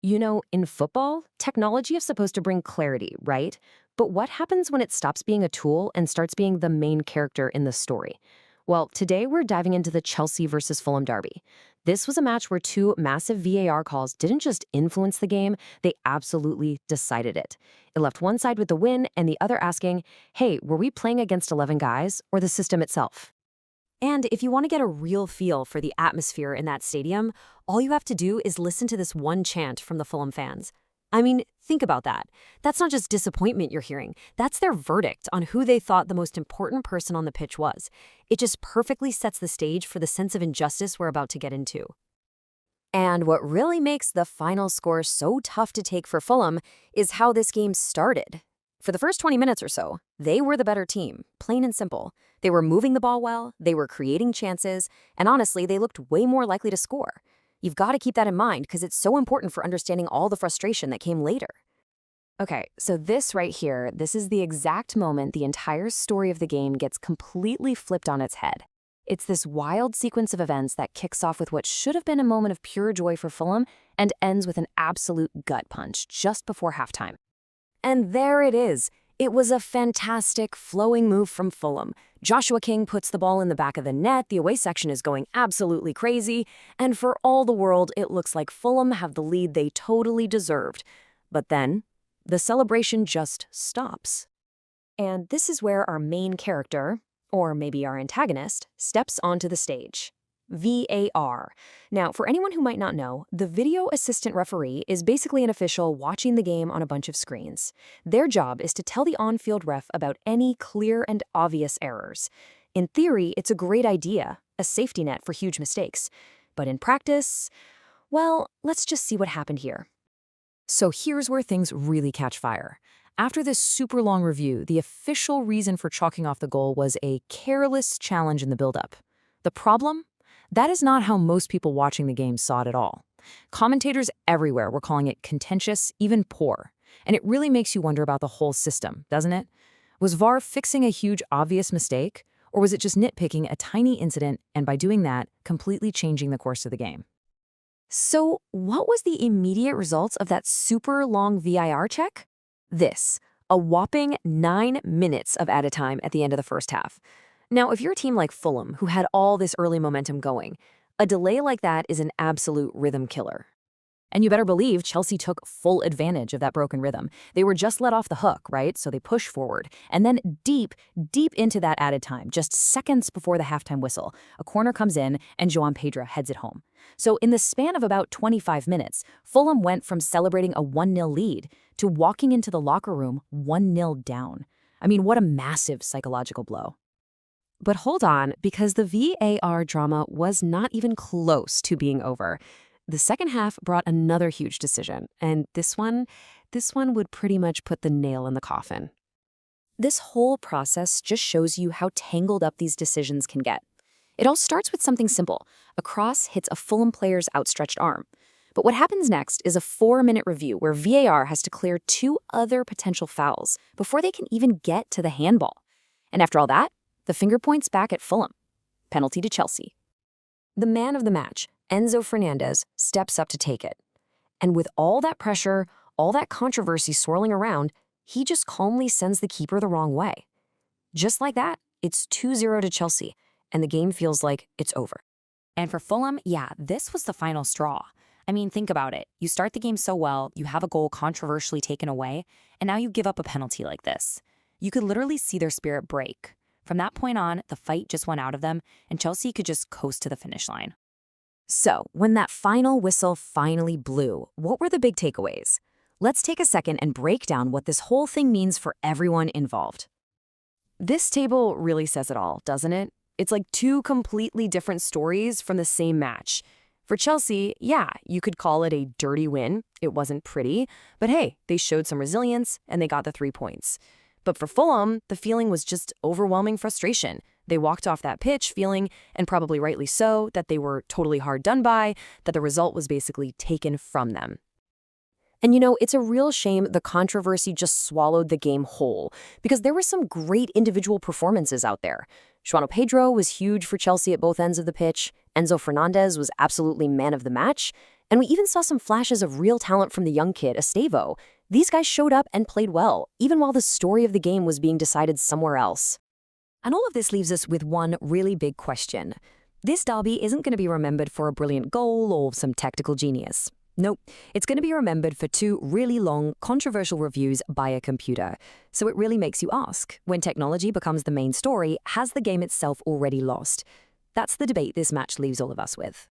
You know, in football, technology is supposed to bring clarity, right? But what happens when it stops being a tool and starts being the main character in the story? Well, today we're diving into the Chelsea versus Fulham derby. This was a match where two massive VAR calls didn't just influence the game, they absolutely decided it. It left one side with the win and the other asking, hey, were we playing against 11 guys or the system itself? And if you want to get a real feel for the atmosphere in that stadium, all you have to do is listen to this one chant from the Fulham fans. I mean, think about that. That's not just disappointment you're hearing. That's their verdict on who they thought the most important person on the pitch was. It just perfectly sets the stage for the sense of injustice we're about to get into. And what really makes the final score so tough to take for Fulham is how this game started. For the first 20 minutes or so, they were the better team, plain and simple. They were moving the ball well, they were creating chances, and honestly, they looked way more likely to score. You've got to keep that in mind because it's so important for understanding all the frustration that came later. Okay, so this right here, this is the exact moment the entire story of the game gets completely flipped on its head. It's this wild sequence of events that kicks off with what should have been a moment of pure joy for Fulham and ends with an absolute gut punch just before halftime. And there it is. It was a fantastic, flowing move from Fulham. Joshua King puts the ball in the back of the net, the away section is going absolutely crazy, and for all the world, it looks like Fulham have the lead they totally deserved. But then, the celebration just stops. And this is where our main character, or maybe our antagonist, steps onto the stage. VAR. Now, for anyone who might not know, the video assistant referee is basically an official watching the game on a bunch of screens. Their job is to tell the on-field ref about any clear and obvious errors. In theory, it's a great idea, a safety net for huge mistakes. But in practice, well, let's just see what happened here. So here's where things really catch fire. After this super long review, the official reason for chalking off the goal was a careless challenge in the build-up. The problem? That is not how most people watching the game saw it at all. Commentators everywhere were calling it contentious, even poor. And it really makes you wonder about the whole system, doesn't it? Was VAR fixing a huge obvious mistake, or was it just nitpicking a tiny incident and by doing that, completely changing the course of the game? So what was the immediate results of that super long VAR check? This, a whopping 9 minutes of added time at the end of the first half. Now, if you're a team like Fulham, who had all this early momentum going, a delay like that is an absolute rhythm killer. And you better believe Chelsea took full advantage of that broken rhythm. They were just let off the hook, right? So they push forward. And then deep into that added time, just seconds before the halftime whistle, a corner comes in and João Pedro heads it home. So in the span of about 25 minutes, Fulham went from celebrating a 1-0 lead to walking into the locker room 1-0 down. I mean, what a massive psychological blow. But hold on, because the VAR drama was not even close to being over. The second half brought another huge decision, and this one would pretty much put the nail in the coffin. This whole process just shows you how tangled up these decisions can get. It all starts with something simple. A cross hits a Fulham player's outstretched arm. But what happens next is a 4-minute review where VAR has to clear 2 other potential fouls before they can even get to the handball. And after all that, the finger points back at Fulham. Penalty to Chelsea. The man of the match, Enzo Fernandez, steps up to take it. And with all that pressure, all that controversy swirling around, he just calmly sends the keeper the wrong way. Just like that, it's 2-0 to Chelsea, and the game feels like it's over. And for Fulham, yeah, this was the final straw. I mean, think about it. You start the game so well, you have a goal controversially taken away, and now you give up a penalty like this. You could literally see their spirit break. From that point on, the fight just went out of them, and Chelsea could just coast to the finish line. So, when that final whistle finally blew, what were the big takeaways? Let's take a second and break down what this whole thing means for everyone involved. This table really says it all, doesn't it? It's like 2 completely different stories from the same match. For Chelsea, yeah, you could call it a dirty win. It wasn't pretty, but hey, they showed some resilience and they got the 3 points. But for Fulham, the feeling was just overwhelming frustration. They walked off that pitch feeling, and probably rightly so, that they were totally hard done by, that the result was basically taken from them. And you know, it's a real shame the controversy just swallowed the game whole, because there were some great individual performances out there. João Pedro was huge for Chelsea at both ends of the pitch, Enzo Fernandez was absolutely man of the match, And we even saw some flashes of real talent from the young kid, Estavo. These guys showed up and played well, even while the story of the game was being decided somewhere else. And all of this leaves us with one really big question. This derby isn't going to be remembered for a brilliant goal or some tactical genius. Nope, it's going to be remembered for two really long, controversial reviews by a computer. So it really makes you ask, when technology becomes the main story, has the game itself already lost? That's the debate this match leaves all of us with.